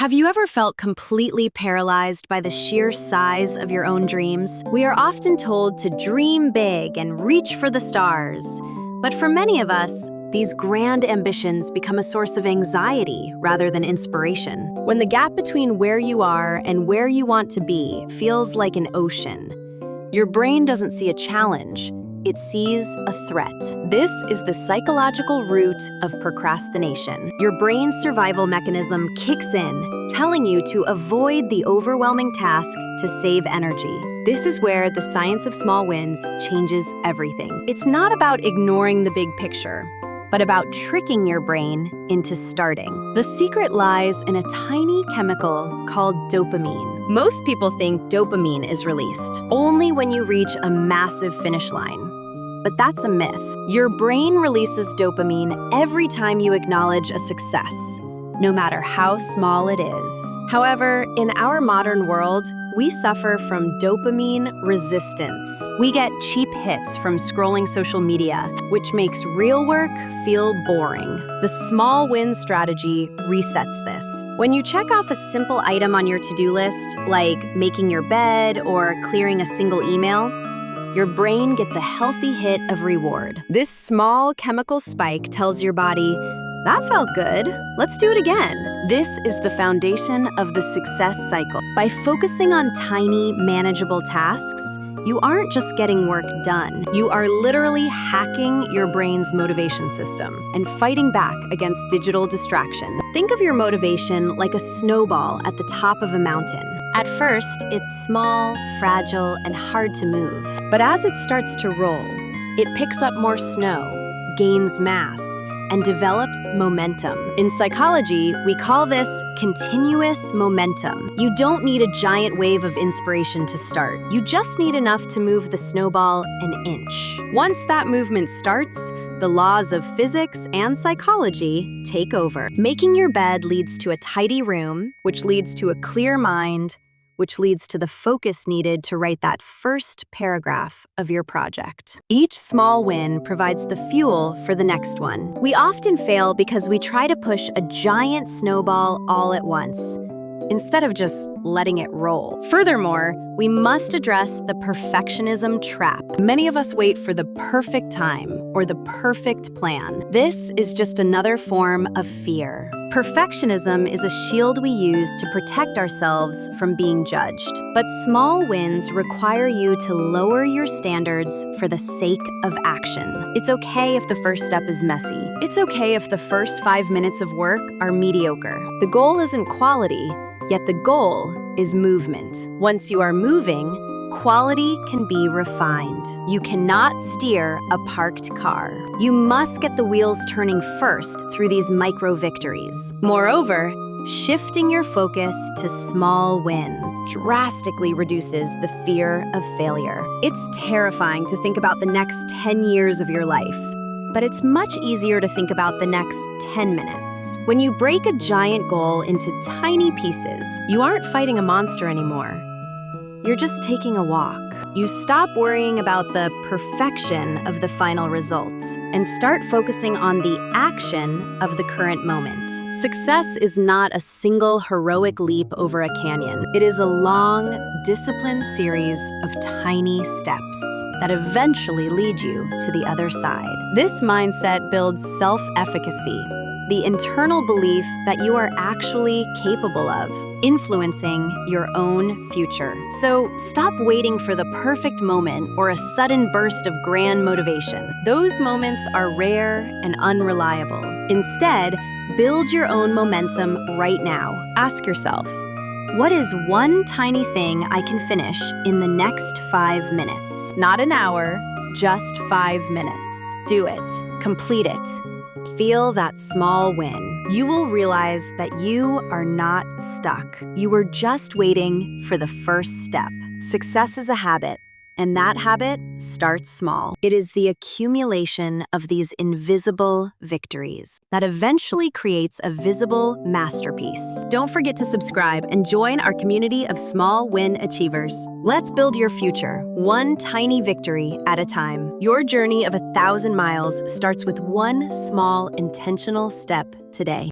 Have you ever felt completely paralyzed by the sheer size of your own dreams? We are often told to dream big and reach for the stars. But for many of us, these grand ambitions become a source of anxiety rather than inspiration. When the gap between where you are and where you want to be feels like an ocean, your brain doesn't see a challenge. It sees a threat. This is the psychological root of procrastination. Your brain's survival mechanism kicks in, telling you to avoid the overwhelming task to save energy. This is where the science of small wins changes everything. It's not about ignoring the big picture, but about tricking your brain into starting. The secret lies in a tiny chemical called dopamine. Most people think dopamine is released only when you reach a massive finish line. But that's a myth. Your brain releases dopamine every time you acknowledge a success, no matter how small it is. However, in our modern world, we suffer from dopamine resistance. We get cheap hits from scrolling social media, which makes real work feel boring. The small win strategy resets this. When you check off a simple item on your to-do list, like making your bed or clearing a single email, your brain gets a healthy hit of reward. This small chemical spike tells your body, "That felt good. Let's do it again." This is the foundation of the success cycle. By focusing on tiny, manageable tasks, you aren't just getting work done. You are literally hacking your brain's motivation system and fighting back against digital distraction. Think of your motivation like a snowball at the top of a mountain. At first, it's small, fragile, and hard to move. But as it starts to roll, it picks up more snow, gains mass, and develops momentum. In psychology, we call this continuous momentum. You don't need a giant wave of inspiration to start. You just need enough to move the snowball an inch. Once that movement starts, the laws of physics and psychology take over. Making your bed leads to a tidy room, which leads to a clear mind, which leads to the focus needed to write that first paragraph of your project. Each small win provides the fuel for the next one. We often fail because we try to push a giant snowball all at once, instead of just letting it roll. Furthermore, we must address the perfectionism trap. Many of us wait for the perfect time or the perfect plan. This is just another form of fear. Perfectionism is a shield we use to protect ourselves from being judged. But small wins require you to lower your standards for the sake of action. It's okay if the first step is messy. It's okay if the first 5 minutes of work are mediocre. The goal isn't quality, yet the goal is movement. Once you are moving, quality can be refined. You cannot steer a parked car. You must get the wheels turning first through these micro victories. Moreover, shifting your focus to small wins drastically reduces the fear of failure. It's terrifying to think about the next 10 years of your life, but it's much easier to think about the next 10 minutes. When you break a giant goal into tiny pieces, you aren't fighting a monster anymore. You're just taking a walk. You stop worrying about the perfection of the final result and start focusing on the action of the current moment. Success is not a single heroic leap over a canyon. It is a long, disciplined series of tiny steps that eventually lead you to the other side. This mindset builds self-efficacy, the internal belief that you are actually capable of influencing your own future. So stop waiting for the perfect moment or a sudden burst of grand motivation. Those moments are rare and unreliable. Instead, build your own momentum right now. Ask yourself, what is one tiny thing I can finish in the next 5 minutes? Not an hour, just 5 minutes. Do it. Complete it. Feel that small win. You will realize that you are not stuck. You are just waiting for the first step. Success is a habit, and that habit starts small. It is the accumulation of these invisible victories that eventually creates a visible masterpiece. Don't forget to subscribe and join our community of small win achievers. Let's build your future, one tiny victory at a time. Your journey of 1,000 miles starts with one small intentional step today.